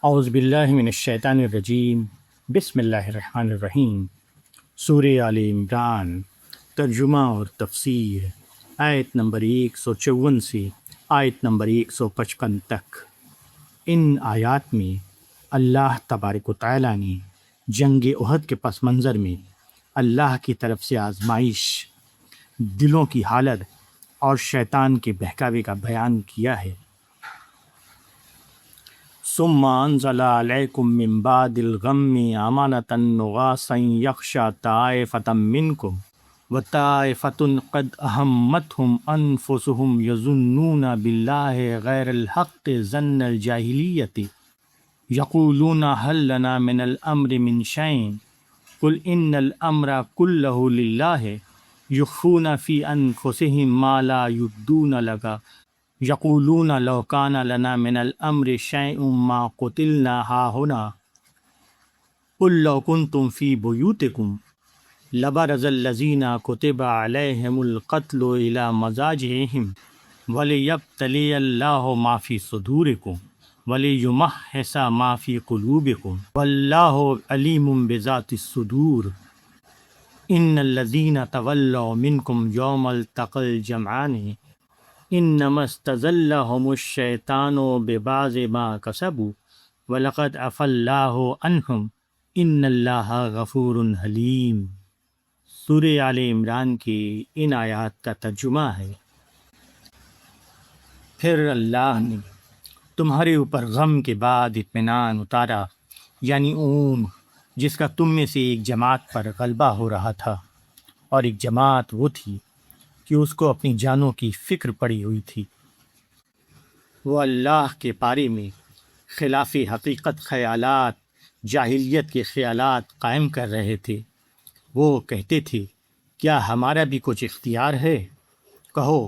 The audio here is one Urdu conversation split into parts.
اعوذ باللہ من الشیطان الرجیم، بسم اللہ الرحمن الرحیم۔ سورہ آل عمران، ترجمہ اور تفسیر، آیت نمبر 154 سے آیت نمبر 155 تک۔ ان آیات میں اللہ تبارک و تعالیٰ نے جنگ احد کے پس منظر میں اللہ کی طرف سے آزمائش، دلوں کی حالت اور شیطان کے بہکاوے کا بیان کیا ہے۔ ثم انزل علیکم من بعد الغم امانۃ نعاسا یغشی طائفۃ منکم وطائفۃ قد اہمتہم انفسہم یظنون باللہ غیر الحق ظن الجاہلیۃ یقولون هل لنا من الامر من شیء قل ان الامر کلہ للہ یخفون فی انفسہم ما لا یبدون لک یقولون لو کان لنا من الامر شیء ما قتلنا ہاہنا قل لو کنتم فی بیوتکم لبرز الذین کتب علیہم القتل الی مضاجعہم ولیبتلی اللہ ما فی صدورکم ولیمحص ما فی قلوبکم واللہ علیم بذات الصدور ان الذین تولوا منکم یوم التقى الجمعان انما استزلهم الشیطان ببعض ما کسبوا ولقد عفا اللہ عنہم ان اللہ غفور حلیم۔ سورہ آل عمران کی ان آیات کا ترجمہ ہے۔ پھر اللہ نے تمہارے اوپر غم کے بعد اطمینان اتارا، یعنی اون، جس کا تم میں سے ایک جماعت پر غلبہ ہو رہا تھا، اور ایک جماعت وہ تھی کہ اس کو اپنی جانوں کی فکر پڑی ہوئی تھی۔ وہ اللہ کے بارے میں خلاف حقیقت خیالات، جاہلیت کے خیالات قائم کر رہے تھے۔ وہ کہتے تھے کیا ہمارا بھی کچھ اختیار ہے؟ کہو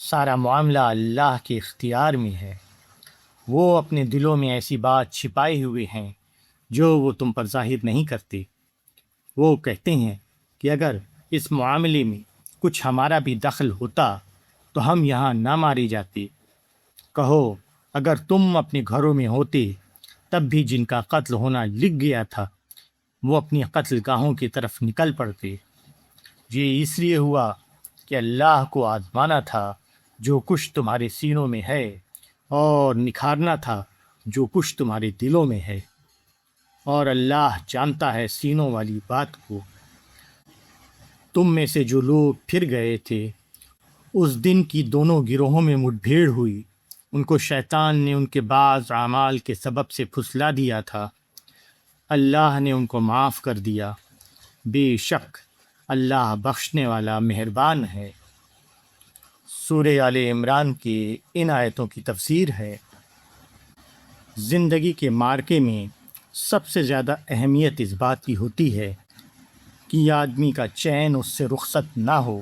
سارا معاملہ اللہ کے اختیار میں ہے۔ وہ اپنے دلوں میں ایسی بات چھپائے ہوئے ہیں جو وہ تم پر ظاہر نہیں کرتے۔ وہ کہتے ہیں کہ اگر اس معاملے میں کچھ ہمارا بھی دخل ہوتا تو ہم یہاں نہ مارے جاتے۔ کہو اگر تم اپنے گھروں میں ہوتے تب بھی جن کا قتل ہونا لکھ گیا تھا وہ اپنی قتل گاہوں کی طرف نکل پڑتے۔ یہ اس لیے ہوا کہ اللہ کو آزمانا تھا جو کچھ تمہارے سینوں میں ہے، اور نکھارنا تھا جو کچھ تمہارے دلوں میں ہے، اور اللہ جانتا ہے سینوں والی بات کو۔ تم میں سے جو لوگ پھر گئے تھے اس دن کی دونوں گروہوں میں مٹبھیڑ ہوئی، ان کو شیطان نے ان کے بعض اعمال کے سبب سے پھسلا دیا تھا۔ اللہ نے ان کو معاف کر دیا، بے شک اللہ بخشنے والا مہربان ہے۔ سورہ آل عمران کی ان آیتوں کی تفسیر ہے۔ زندگی کے معرکے میں سب سے زیادہ اہمیت اس بات کی ہوتی ہے کہ آدمی کا چین اس سے رخصت نہ ہو،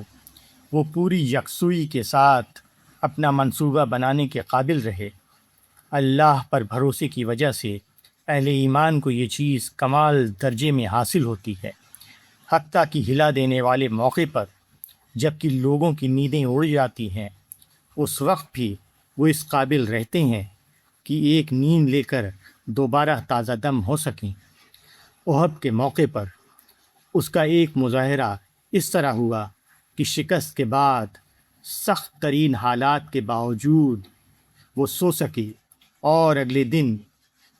وہ پوری یکسوئی کے ساتھ اپنا منصوبہ بنانے کے قابل رہے۔ اللہ پر بھروسے کی وجہ سے اہل ایمان کو یہ چیز کمال درجے میں حاصل ہوتی ہے، حتیٰ کہ ہلا دینے والے موقع پر جب کہ لوگوں کی نیندیں اڑ جاتی ہیں، اس وقت بھی وہ اس قابل رہتے ہیں کہ ایک نیند لے کر دوبارہ تازہ دم ہو سکیں۔ احد کے موقع پر اس کا ایک مظاہرہ اس طرح ہوا کہ شکست کے بعد سخت ترین حالات کے باوجود وہ سو سکے اور اگلے دن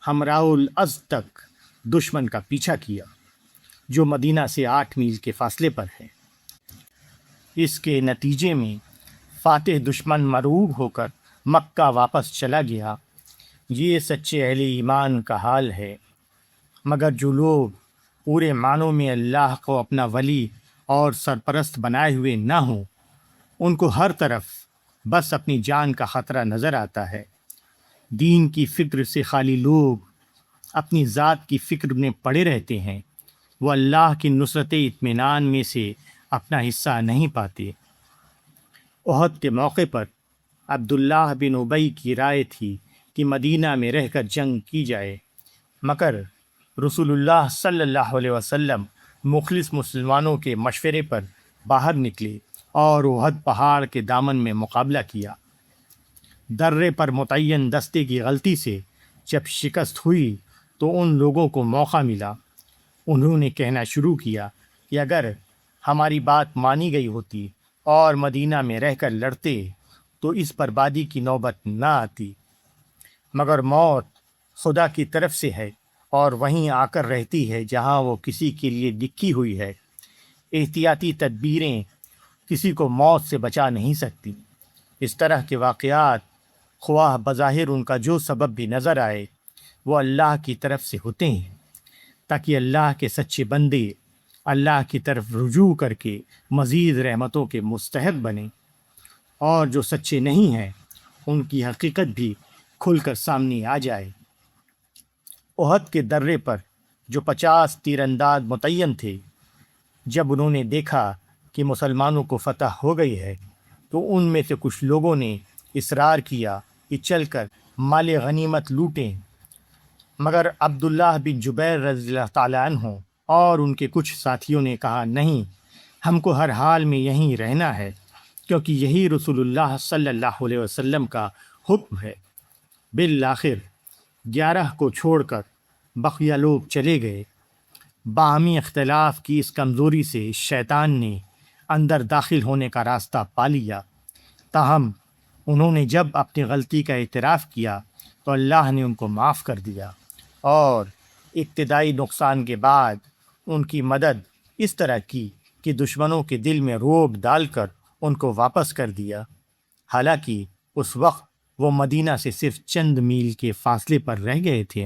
ہمراہ الازد تک دشمن کا پیچھا کیا، جو مدینہ سے 8 میل کے فاصلے پر ہے۔ اس کے نتیجے میں فاتح دشمن مرعوب ہو کر مکہ واپس چلا گیا۔ یہ سچے اہل ایمان کا حال ہے۔ مگر جو لوگ پورے معنوں میں اللہ کو اپنا ولی اور سرپرست بنائے ہوئے نہ ہوں، ان کو ہر طرف بس اپنی جان کا خطرہ نظر آتا ہے۔ دین کی فکر سے خالی لوگ اپنی ذات کی فکر میں پڑے رہتے ہیں، وہ اللہ کی نصرت اطمینان میں سے اپنا حصہ نہیں پاتے۔ احد کے موقع پر عبداللہ بن ابی کی رائے تھی کہ مدینہ میں رہ کر جنگ کی جائے، مگر رسول اللہ صلی اللہ علیہ وسلم مخلص مسلمانوں کے مشورے پر باہر نکلے اور احد پہاڑ کے دامن میں مقابلہ کیا۔ درے پر متعین دستے کی غلطی سے جب شکست ہوئی تو ان لوگوں کو موقع ملا۔ انہوں نے کہنا شروع کیا کہ اگر ہماری بات مانی گئی ہوتی اور مدینہ میں رہ کر لڑتے تو اس بربادی کی نوبت نہ آتی، مگر موت خدا کی طرف سے ہے اور وہیں آ کر رہتی ہے جہاں وہ کسی کے لیے لکھی ہوئی ہے۔ احتیاطی تدبیریں کسی کو موت سے بچا نہیں سکتی۔ اس طرح کے واقعات خواہ بظاہر ان کا جو سبب بھی نظر آئے وہ اللہ کی طرف سے ہوتے ہیں، تاکہ اللہ کے سچے بندے اللہ کی طرف رجوع کر کے مزید رحمتوں کے مستحق بنیں، اور جو سچے نہیں ہیں ان کی حقیقت بھی کھل کر سامنے آ جائے۔ احد کے درے پر جو 50 تیر انداز متعین تھے، جب انہوں نے دیکھا کہ مسلمانوں کو فتح ہو گئی ہے تو ان میں سے کچھ لوگوں نے اصرار کیا کہ چل کر مال غنیمت لوٹیں، مگر عبداللہ بن جبیر رضی اللہ تعالیٰ عنہ اور ان کے کچھ ساتھیوں نے کہا نہیں، ہم کو ہر حال میں یہیں رہنا ہے، کیونکہ یہی رسول اللہ صلی اللہ علیہ وسلم کا حکم ہے۔ بالآخر 11 کو چھوڑ کر بقیہ لوگ چلے گئے۔ باہمی اختلاف کی اس کمزوری سے شیطان نے اندر داخل ہونے کا راستہ پا لیا، تاہم انہوں نے جب اپنی غلطی کا اعتراف کیا تو اللہ نے ان کو معاف کر دیا، اور ابتدائی نقصان کے بعد ان کی مدد اس طرح کی کہ دشمنوں کے دل میں رعب ڈال کر ان کو واپس کر دیا، حالانکہ اس وقت وہ مدینہ سے صرف چند میل کے فاصلے پر رہ گئے تھے۔